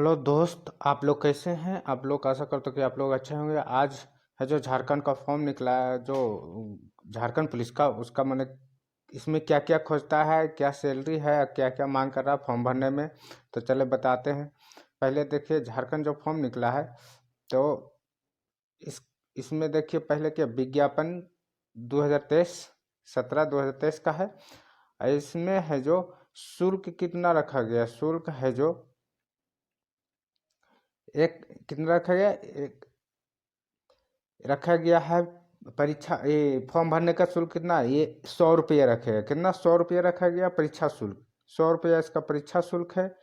Hello दोस्त, आप लोग कैसे हैं। आप लोग आशा करते हो कि आप लोग अच्छे होंगे। आज है जो झारखंड का फॉर्म निकला है, जो झारखंड पुलिस का, उसका मैंने इसमें क्या क्या खोजता है, क्या सैलरी है, क्या क्या मांग कर रहा है फॉर्म भरने में। तो चले बताते हैं। पहले देखिए, झारखंड जो फॉर्म निकला है, तो इस इसमें देखिए पहले क्या विज्ञापन 2023 17 2023 का है। इसमें है जो शुल्क कितना रखा गया, शुल्क है जो एक कितना रखा गया, एक रखा गया है। परीक्षा ये फॉर्म भरने का शुल्क कितना है, ये 100 रुपये रखेगा। कितना, 100 रुपये रखा गया परीक्षा शुल्क। 100 रुपया इसका परीक्षा शुल्क है।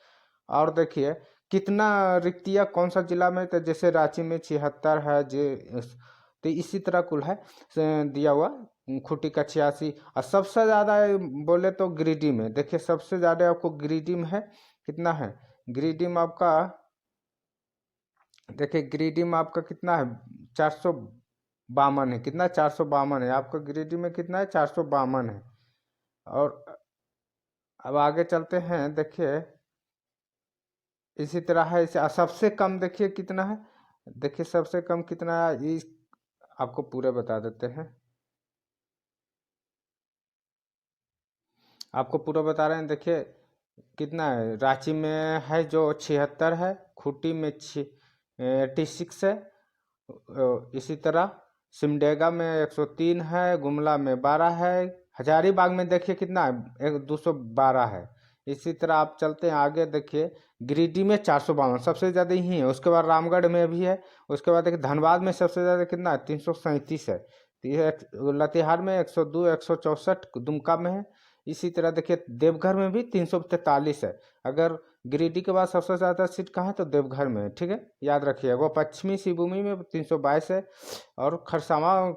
और देखिए कितना रिक्तियाँ कौन सा जिला में, तो जैसे रांची में 76 है जे, तो इसी तरह कुल है दिया हुआ। खूंटी का 86। और सबसे ज़्यादा बोले तो गिरिडीह में, देखिए सबसे ज़्यादा आपको गिरिडीह में है। कितना है गिरिडीह में आपका, देखिए गिरिडीह में आपका कितना है, 452 है। कितना, 452 है आपका गिरिडीह में। कितना है, 452 है। और अब आगे चलते हैं। देखिए इसी तरह है इसे सबसे कम देखिए कितना है। देखिए सबसे कम कितना है, इस आपको पूरे बता देते हैं। आपको पूरा बता रहे हैं। देखिए कितना है, रांची में है जो 76 है, खूंटी में 86 है। इसी तरह सिमडेगा में 103 है, गुमला में 12 है। हजारीबाग में देखिए कितना है, 212 है। इसी तरह आप चलते हैं आगे। देखिए गिरिडीह में 452 सबसे ज़्यादा ही है। उसके बाद रामगढ़ में भी है। उसके बाद देखिए धनबाद में सबसे ज़्यादा कितना है, 337 है। तो ये लातेहार में 102, 164 दुमका में है। इसी तरह देखिए देवघर में भी 343 है। अगर गिरिडीह के बाद सबसे ज़्यादा सीट कहाँ है, तो देवघर में है। ठीक है, याद रखिए। वो पश्चिमी सिंहभूमि में 322 है। और खरसावां,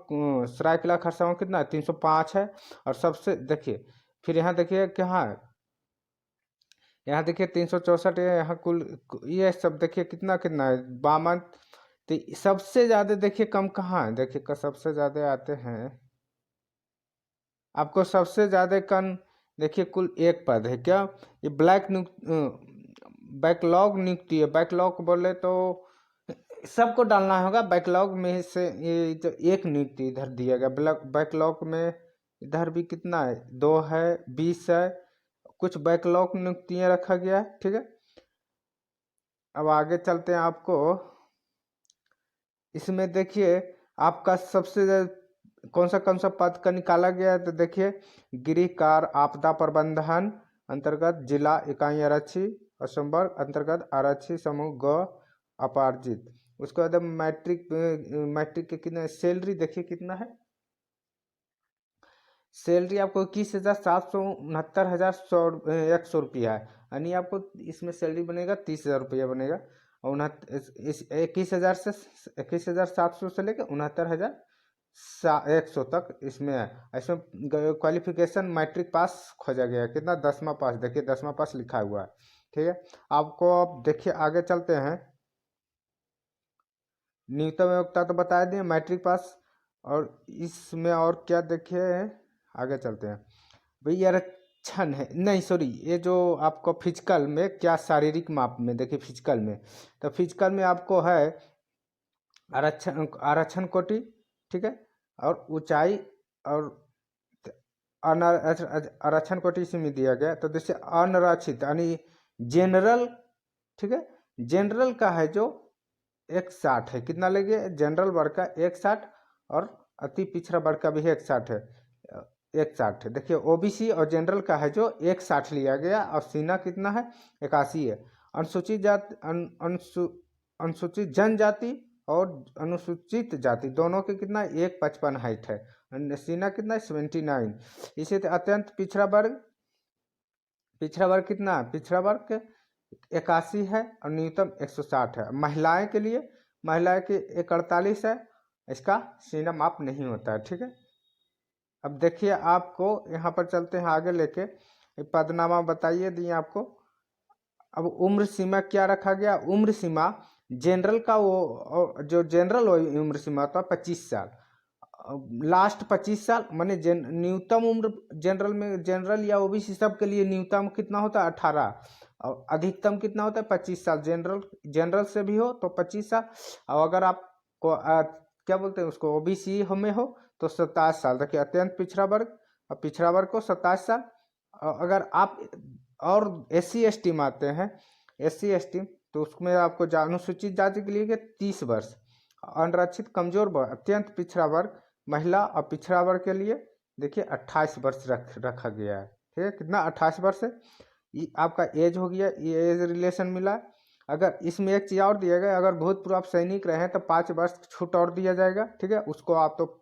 सरायकेला खरसावां कितना है, 305 है। और सबसे देखिए, फिर यहाँ देखिए कहाँ है, यहाँ देखिए 364 है। यहाँ कुल ये सब देखिए कितना कितना है, 52। तो सबसे ज़्यादा देखिए कम कहाँ है, देखिए सबसे ज़्यादा आते हैं आपको सबसे ज़्यादा कन। देखिए कुल एक पद है क्या, ये बैकलॉग नियुक्ति है। बैकलॉग बोले तो सबको डालना होगा। बैकलॉग में से ये जो एक नियुक्ति इधर दिया गया, बैकलॉग में इधर भी कितना है, 2 है, 20 है। कुछ बैकलॉग नियुक्तियां रखा गया है। ठीक है, अब आगे चलते हैं। आपको इसमें देखिए आपका सबसे कौन सा पद का निकाला गया है, तो देखिए गृह कार्य आपदा प्रबंधन अंतर्गत जिला इकाई आरक्षी और संवर्ग अंतर्गत आरक्षी समूह ग अपार्जित। उसके बाद मैट्रिक के कितने सैलरी देखिए कितना है। सैलरी आपको 21,769,100 रुपया है। यानी आपको इसमें सैलरी बनेगा 30,000 रुपया बनेगा। और 21,700 से लेकर 69,100 तक इसमें है। इसमें क्वालिफिकेशन मैट्रिक पास खोजा गया है। कितना, 10वां पास। देखिए 10वां पास लिखा हुआ है। ठीक है, आपको अब देखिए आगे चलते हैं। न्यूनतम योग्यता तो बता दिए, मैट्रिक पास। और इसमें और क्या देखे, आगे चलते हैं। भाई आरक्षण है, नहीं सॉरी, ये जो आपको फिजिकल में क्या, शारीरिक माप में देखिए फिजिकल में, तो फिजिकल में आपको है आरक्षण, आरक्षण कोटि। ठीक है, और ऊंचाई और आरक्षण कोटि इसी में दिया गया। तो जैसे अनारक्षित यानी जनरल। ठीक है, जनरल का है जो 160 है। कितना लगे, जनरल वर्ग का 160। और अति पिछड़ा वर्ग का भी 160 है, 160 है। देखिए ओबीसी और जनरल का है जो 160 लिया गया। और सीना कितना है, 81 है। अनुसूचित जाति, अनुसूचित जनजाति और अनुसूचित जाति दोनों के कितना, 155 हाइट है। सीना कितना है, 79। इसी तरह अत्यंत पिछड़ा वर्ग, पिछड़ा वर्ग कितना है, पिछड़ा वर्ग 81 है। और न्यूनतम 160 है। महिलाएं के लिए, महिलाएं के 148 है। इसका सीना माप नहीं होता है। ठीक है, अब देखिए आपको यहाँ पर चलते हैं आगे लेके। पदनामा बताइए दिए आपको। अब उम्र सीमा क्या रखा गया, उम्र सीमा जनरल का वो, जो जनरल उम्र सीमा था 25 साल। लास्ट 25 साल माने न्यूनतम उम्र जनरल में, जनरल या ओबीसी सब के लिए न्यूनतम कितना होता है, 18। और अधिकतम कितना होता है 25 साल। जनरल से भी हो तो 25 साल, और अगर आपको क्या बोलते हैं उसको ओबीसी में हो तो 27 साल। देखिए अत्यंत पिछड़ा वर्ग और पिछड़ा वर्ग को 27 साल। और अगर आप और SC ST में आते हैं, SC ST तो उसमें आपको अनुसूचित जाति के लिए 30 वर्ष, अनारक्षित कमजोर वर्ग अत्यंत पिछड़ा वर्ग महिला और पिछड़ा वर्ग के लिए देखिए 28 वर्ष रखा गया है। ठीक है, कितना 28 वर्ष है। ये आपका एज हो गया, ये एज रिलेशन मिला। अगर इसमें एक चीज़ और दिया गया, अगर भूतपूर्व आप सैनिक रहे तो 5 वर्ष छूट और दिया जाएगा। ठीक है, उसको आप तो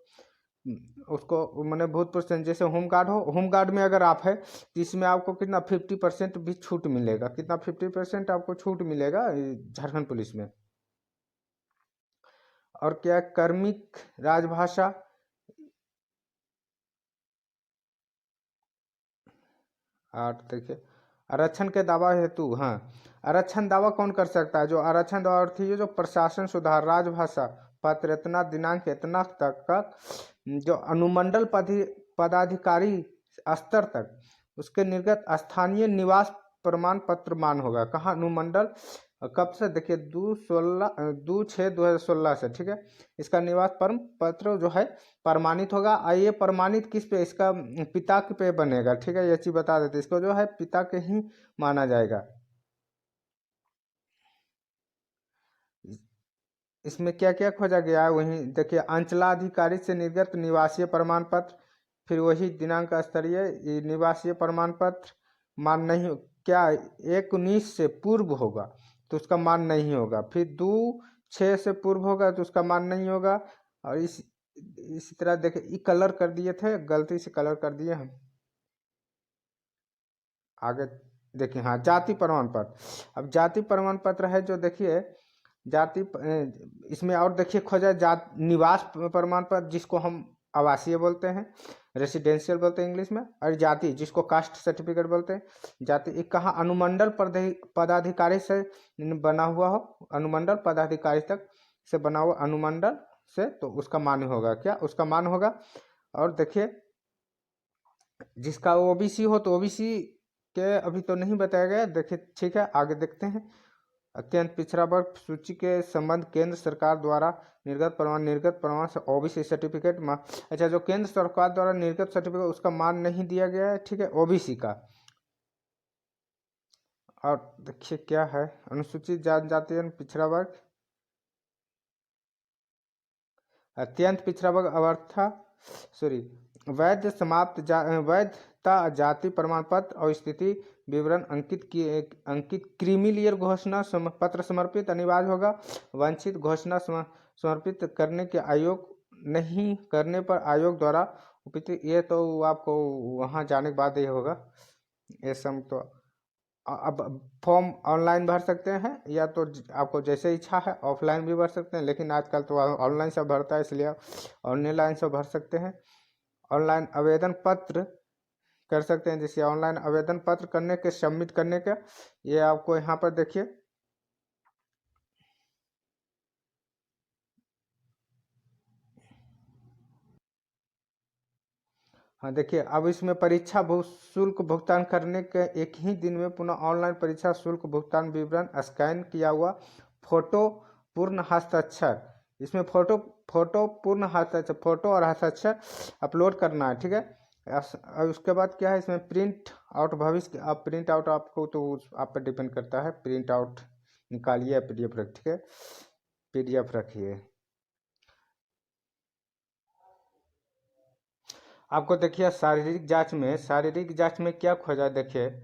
उसको मैंने भूतपूर्व सैनिक जैसे होमगार्ड हो, होमगार्ड में अगर आप है तो इसमें आपको कितना 50% भी छूट मिलेगा। कितना 50% आपको छूट मिलेगा झारखंड पुलिस में। और क्या कर्मिक राजभाषा, आठ देखिए आरक्षण के दावा हेतु, हाँ आरक्षण दावा कौन कर सकता है? जो आरक्षण दावा अर्थ है जो प्रशासन सुधार राजभाषा पत्र इतना दिनांक इतना तक का जो अनुमंडल पदाधिकारी स्तर तक उसके निर्गत स्थानीय निवास प्रमाण पत्र मान होगा। कहाँ? अनुमंडल। कब से? देखिए 2/6/2016 से। ठीक है, इसका निवास प्रमाण पत्र जो है प्रमाणित होगा। और ये प्रमाणित किस पे? इसका पिता के पे बनेगा। ठीक है, ये चीज बता देते, इसको जो है पिता के ही माना जाएगा। इसमें क्या क्या खोजा गया है वहीं देखिए, अंचलाधिकारी से निर्गत निवासीय प्रमाण पत्र, फिर वही दिनांक स्तरीय निवासीय प्रमाण पत्र मान नहीं क्या 1/19 से पूर्व होगा तो उसका मान नहीं होगा। फिर 2/6 से पूर्व होगा तो उसका मान नहीं होगा। और इसी तरह देखिए ये कलर कर दिए थे, गलती से कलर कर दिए हम। आगे देखिए, हाँ जाति प्रमाण पत्र। अब जाति प्रमाण पत्र है जो देखिए जाति इसमें और देखिए खोजा जात निवास प्रमाण पत्र जिसको हम आवासीय बोलते हैं, रेसिडेंशियल बोलते हैं इंग्लिश में। और जाति जिसको कास्ट सर्टिफिकेट बोलते हैं। जाति एक कहाँ? अनुमंडल पदाधिकारी से बना हुआ हो, अनुमंडल पदाधिकारी तक से बना हुआ अनुमंडल से, तो उसका मान होगा क्या? उसका मान होगा। और देखिए जिसका ओबीसी हो तो ओबीसी के अभी तो नहीं बताया गया, देखिए ठीक है आगे देखते हैं। अत्यंत पिछड़ा वर्ग सूची के संबंध केंद्र सरकार द्वारा निर्गत प्रमाण से ओबीसी सर्टिफिकेट अच्छा जो केंद्र सरकार द्वारा निर्गत सर्टिफिकेट उसका मान नहीं दिया गया है। ठीक है, ओबीसी का। और देखिए क्या है अनुसूचित जनजाति पिछड़ा वर्ग, अत्यंत पिछड़ा वर्ग अवस्था सॉरी वैध समाप्त वैधता जाति प्रमाण पत्र और स्थिति विवरण अंकित क्रीमी घोषणा पत्र समर्पित अनिवार्य होगा। वांछित घोषणा समर्पित करने के आयोग नहीं करने पर आयोग द्वारा उपयुक्त, ये तो आपको वहाँ जाने के बाद ये होगा। ये सब तो अब फॉर्म ऑनलाइन भर सकते हैं या तो आपको जैसे इच्छा है ऑफलाइन भी भर सकते हैं, लेकिन आजकल तो ऑनलाइन सब भरता है इसलिए आप ऑनलाइन सब भर सकते हैं। ऑनलाइन आवेदन पत्र कर सकते हैं, जैसे ऑनलाइन आवेदन पत्र करने के सबमिट करने के ये आपको यहाँ पर देखिए हाँ देखिए अब इसमें परीक्षा शुल्क भुगतान करने के एक ही दिन में पुनः ऑनलाइन परीक्षा शुल्क भुगतान विवरण स्कैन किया हुआ फोटो पूर्ण हस्ताक्षर, इसमें फोटो पूर्ण हस्ताक्षर फोटो और हस्ताक्षर अपलोड करना है। ठीक है, और उसके बाद क्या है इसमें प्रिंट आउट भविष्य आप प्रिंट आउट आपको तो आप पर डिपेंड करता है, प्रिंट आउट निकालिए PDF रख। ठीक है, PDF रखिए। आपको देखिए शारीरिक जांच में क्या खोजा, देखिए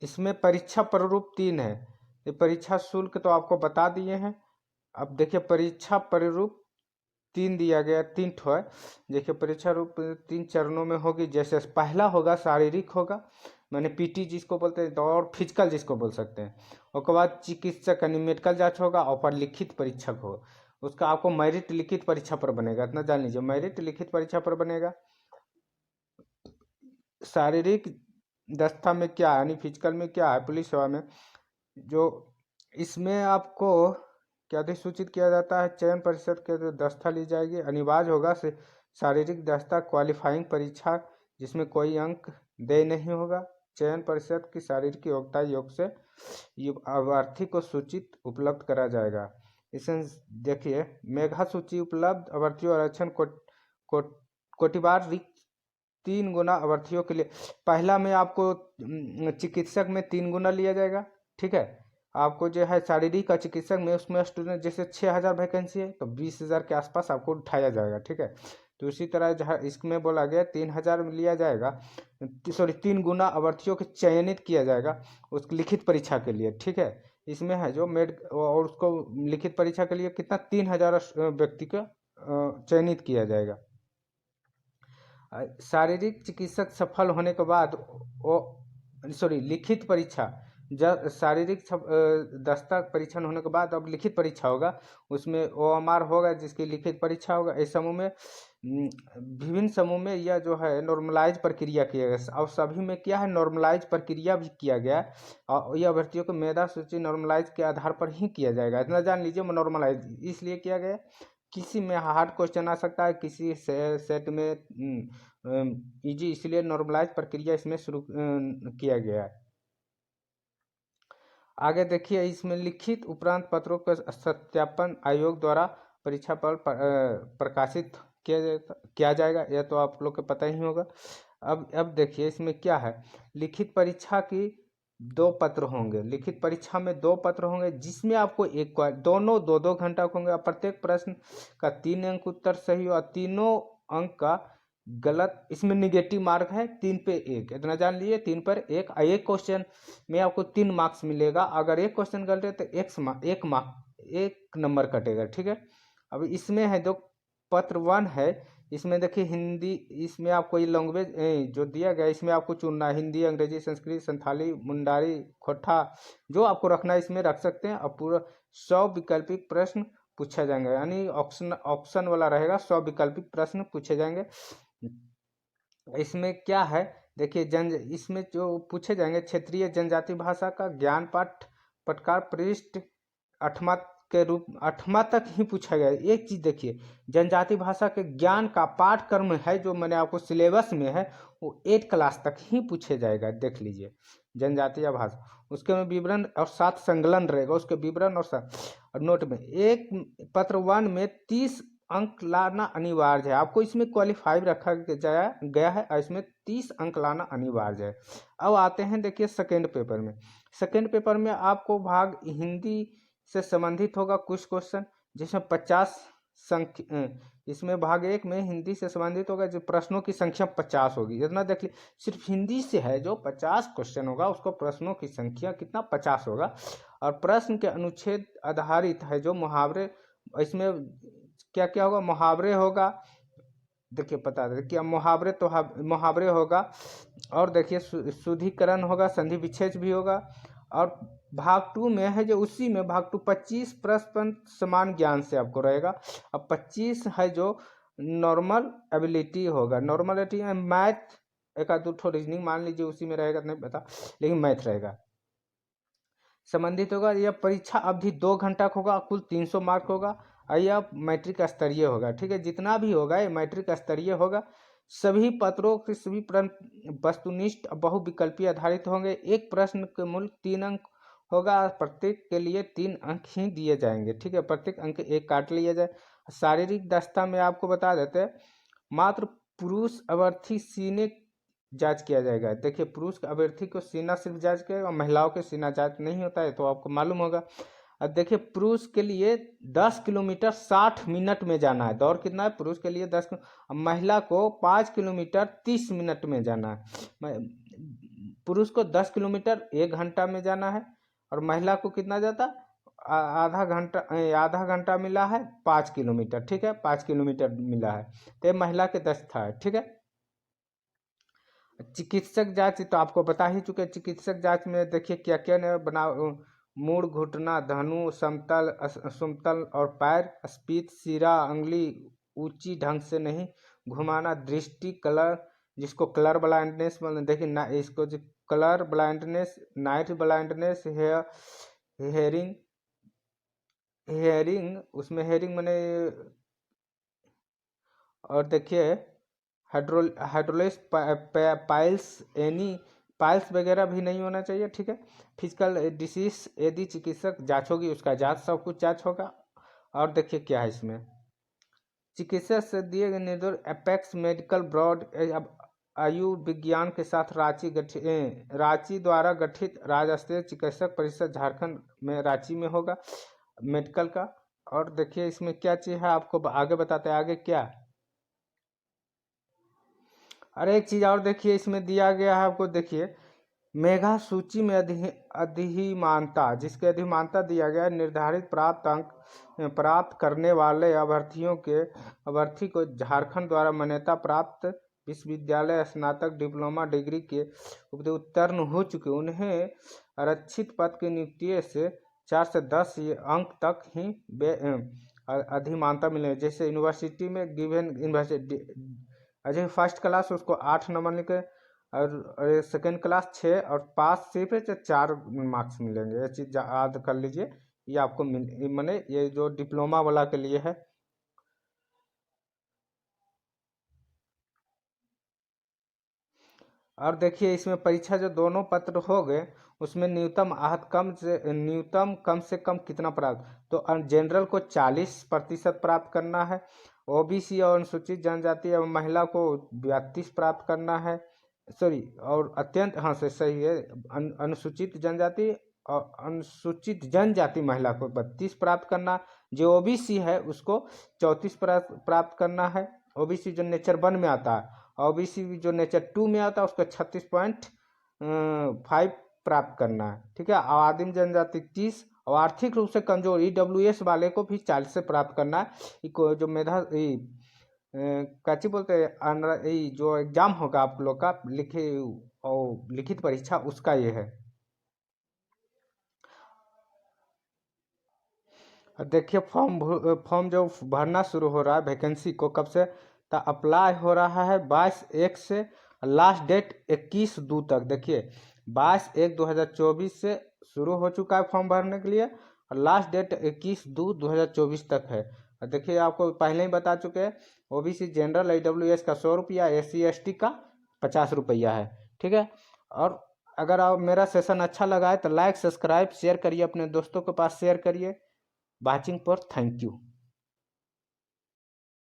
इसमें परीक्षा प्रारूप 3 है। ये परीक्षा शुल्क तो आपको बता दिए हैं। अब देखिए परीक्षा प्रारूप 3 दिया गया, 3 ठो है। देखिए परीक्षा रूप 3 चरणों में होगी। जैसे पहला होगा शारीरिक होगा, मैंने PT जिसको बोलते हैं, और फिजिकल जिसको बोल सकते हैं। उसके बाद चिकित्सक यानी मेडिकल जांच होगा और पर लिखित परीक्षक होगा। उसका आपको मेरिट लिखित परीक्षा पर बनेगा, इतना जान लीजिए मेरिट लिखित परीक्षा पर बनेगा। शारीरिक दस्ता में क्या है यानी फिजिकल में क्या है पुलिस सेवा में, जो इसमें आपको क्या अधिसूचित किया जाता है चयन परिषद के जो दस्ता ली जाएगी, अनिवार्य होगा से शारीरिक दस्ता क्वालिफाइंग परीक्षा जिसमें कोई अंक दे नहीं होगा। चयन परिषद की शारीरिक योग्यता योग से अभ्यर्थी को सूचित उपलब्ध करा जाएगा। इसमें देखिए, मेघा सूची उपलब्ध अभ्यर्थियों आरक्षण कोटिवार रिक्त 3 गुना अभ्यर्थियों के लिए। पहला में आपको चिकित्सक में 3 गुना लिया जाएगा, ठीक है। आपको जो है शारीरिक का चिकित्सक में, उसमें स्टूडेंट जैसे 6000 वैकेंसी है तो 20,000 के आसपास आपको उठाया जाएगा, ठीक है। तो इसी तरह जहाँ इसमें बोला गया 3000 में लिया जाएगा, सॉरी 3 गुना अभ्यर्थियों को चयनित किया जाएगा उस लिखित परीक्षा के लिए, ठीक है। इसमें है जो मेड, और उसको लिखित परीक्षा के लिए कितना 3000 व्यक्ति को चयनित किया जाएगा। शारीरिक चिकित्सक सफल होने के बाद वो, सॉरी लिखित परीक्षा, जब शारीरिक दस्ता परीक्षण होने के बाद अब लिखित परीक्षा होगा, उसमें OMR होगा जिसकी लिखित परीक्षा होगा। इस समूह में विभिन्न समूह में यह जो है नॉर्मलाइज प्रक्रिया किया गया, और सभी में क्या है नॉर्मलाइज प्रक्रिया भी किया गया, और यह अभ्यर्थियों को मेधा सूची नॉर्मलाइज के आधार पर ही किया जाएगा। इतना जान लीजिए, नॉर्मलाइज इसलिए किया गया, किसी में हार्ड क्वेश्चन आ सकता है, किसी सेट में इजी, इसलिए नॉर्मलाइज प्रक्रिया इसमें शुरू किया गया है। आगे देखिए, इसमें लिखित उपरांत पत्रों का सत्यापन आयोग द्वारा परीक्षा पर प्रकाशित किया जाएगा, यह तो आप लोग को पता ही होगा। अब देखिए इसमें क्या है, लिखित परीक्षा की 2 पत्र होंगे। लिखित परीक्षा में 2 पत्र होंगे जिसमें आपको एक दोनों 2-2 घंटा होंगे। प्रत्येक प्रश्न का 3 अंक उत्तर सही और तीनों अंक का गलत, इसमें निगेटिव मार्क है 3 पे 1, इतना जान लीजिए 3 पर 1। एक क्वेश्चन में आपको 3 मार्क्स मिलेगा, अगर एक क्वेश्चन गलत है तो 1 नंबर कटेगा, ठीक है। अब इसमें है जो पत्र 1 है, इसमें देखिए हिंदी, इसमें आपको ये लैंग्वेज जो दिया गया इसमें आपको चुनना है, हिंदी, अंग्रेजी, संस्कृत, संथाली, मुंडारी, खोटा, जो आपको रखना है इसमें रख सकते हैं। और पूरा 100 वैकल्पिक प्रश्न पूछा जाएंगे, यानी ऑप्शन वाला रहेगा, 100 वैकल्पिक प्रश्न पूछे जाएंगे। इसमें क्या है देखिए, इसमें जो पूछे जाएंगे, क्षेत्रीय जनजाति भाषा का ज्ञान पाठ पटकार पृष्ठ 8वां के रूप 8वां तक ही पूछा गया। एक चीज देखिए, जनजाति भाषा के ज्ञान का पाठ्यक्रम है जो मैंने आपको सिलेबस में है, वो 8 क्लास तक ही पूछे जाएगा, देख लीजिए। जनजातीय भाषा, उसके में विवरण और साथ संकलन रहेगा, उसके विवरण और नोट में। एक पत्र 1 में 30 अंक लाना अनिवार्य है, आपको इसमें क्वालिफाई रखा गया है, और इसमें 30 अंक लाना अनिवार्य है। अब आते हैं देखिए सेकेंड पेपर में। सेकेंड पेपर में आपको भाग हिंदी से संबंधित होगा कुछ क्वेश्चन, जिसमें 50 संख्या, इसमें भाग 1 में हिंदी से संबंधित होगा, जो प्रश्नों की संख्या 50 होगी। इतना देख लीजिए, सिर्फ हिंदी से है जो 50 क्वेश्चन होगा, उसको प्रश्नों की संख्या कितना 50 होगा। और प्रश्न के अनुच्छेद आधारित है जो मुहावरे, इसमें क्या क्या होगा, मुहावरे होगा, देखिए बता दें कि मुहावरे होगा, और देखिए शुद्धिकरण होगा, संधि विच्छेद भी होगा। और भाग 2 में है जो उसी में भाग 2 25 प्रश्न समान ज्ञान से आपको रहेगा। अब 25 है जो नॉर्मल एबिलिटी होगा, नॉर्मल एबिलिटी में मैथ, एक आध दो रीजनिंग मान लीजिए उसी में रहेगा, नहीं पता, लेकिन मैथ रहेगा संबंधित होगा। यह परीक्षा अवधि 2 घंटा का होगा, कुल 300 मार्क होगा, और यह मैट्रिक स्तरीय होगा, ठीक है। जितना भी होगा ये मैट्रिक स्तरीय होगा। सभी पत्रों के सभी प्रश्न वस्तुनिष्ठ बहुविकल्पीय आधारित होंगे। एक प्रश्न के मूल 3 अंक होगा, प्रत्येक के लिए 3 अंक ही दिए जाएंगे, ठीक है। प्रत्येक अंक 1 काट लिया जाए। शारीरिक दस्ता में आपको बता देते हैं, मात्र पुरुष अभ्यर्थी सीने जांच किया जाएगा। देखिए, पुरुष अभ्यर्थी को सीना सिर्फ जांच किया, महिलाओं के सीना जांच नहीं होता है, तो आपको मालूम होगा। अब देखिए, पुरुष के लिए 10 किलोमीटर 60 मिनट में जाना है, दौड़ कितना है पुरुष के लिए 10, महिला को 5 किलोमीटर 30 मिनट में जाना है। पुरुष को 10 किलोमीटर 1 घंटा में जाना है, और महिला को कितना जाता, आधा घंटा मिला है 5 किलोमीटर, ठीक है, 5 किलोमीटर मिला है, तो महिला के 10 था, ठीक है। चिकित्सक जांच तो आपको बता ही चुके। चिकित्सक जांच में देखिए क्या क्या बना, मूड, घुटना, धनु, समतल और पैर, स्पीत, सिरा, अंगुली ऊंची ढंग से नहीं घुमाना, दृष्टि, कलर, जिसको कलर ब्लाइंडनेस, देखिए इसको जो colour blindness, night blindness, hearing, उसमें हेयरिंग मैंने, और देखिए हाइड्रोलिस पाइल्स, एनी पाइल्स वगैरह भी नहीं होना चाहिए, ठीक है। फिजिकल डिसीज यदि चिकित्सक जांच होगी उसका जांच, सब कुछ जांच होगा। और देखिए क्या है इसमें, चिकित्सक से दिए गए निर्देश एपेक्स मेडिकल ब्रॉड आयु विज्ञान के साथ रांची द्वारा गठित राज्य स्तरीय चिकित्सक परिषद झारखंड में रांची में होगा मेडिकल का। और देखिए इसमें क्या चीज है, आपको आगे बताते हैं आगे क्या। और एक चीज और देखिए इसमें दिया गया है आपको, देखिए मेगा सूची में अधिमानता, जिसके अधिमानता दिया गया निर्धारित प्राप्त अंक प्राप्त करने वाले अभ्यर्थी को झारखंड द्वारा मान्यता प्राप्त विश्वविद्यालय स्नातक डिप्लोमा डिग्री के उत्तीर्ण हो चुके उन्हें आरक्षित पद की नियुक्ति से 4 से 10 अंक तक ही अधिमानता मिले। जैसे यूनिवर्सिटी में given university Ajay first class उसको 8 नंबर लिखे, और सेकेंड क्लास 6 और पास सिर्फ 4 मार्क्स मिलेंगे। ये चीज़ याद कर लीजिए, ये आपको मैंने ये जो डिप्लोमा वाला के लिए है। और देखिए इसमें परीक्षा जो दोनों पत्र हो गए उसमें न्यूनतम आहत कम से कम कितना प्राप्त, तो जनरल को 40% प्राप्त करना है, ओबीसी और अनुसूचित जनजाति एवं महिला को 32 प्राप्त करना है, सॉरी और अत्यंत, हाँ सही है, अनुसूचित जनजाति और अनुसूचित जनजाति महिला को 32 प्राप्त करना, जो ओबीसी है उसको 34 प्राप्त करना है, ओबीसी जो नेचर 1 में आता है, ओबीसी जो नेचर 2 में आता है उसको 36.5 प्राप्त करना है, ठीक है। आदिम जनजाति 30 और आर्थिक रूप से कमजोर ईडब्ल्यूएस वाले को भी 40 से प्राप्त करना है। जो मेधा काची बोलते हैं, जो एग्जाम होगा आप लोग का लिखित परीक्षा उसका ये है। देखिए फॉर्म जो भरना शुरू हो रहा है वैकेंसी को कब से, तो अप्लाई हो रहा है 22/1 से, लास्ट डेट 21/2 तक। देखिए 22/1/2024 से शुरू हो चुका है फॉर्म भरने के लिए, और लास्ट डेट 21/2/2024 तक है। और देखिए आपको पहले ही बता चुके हैं, ओबीसी जनरल ईडब्ल्यूएस का 100 रुपया, SC ST का 50 रुपया है, ठीक है। और अगर आप मेरा सेशन अच्छा लगा है तो लाइक सब्सक्राइब शेयर करिए, अपने दोस्तों के पास शेयर करिए। वाचिंग पर थैंक यू।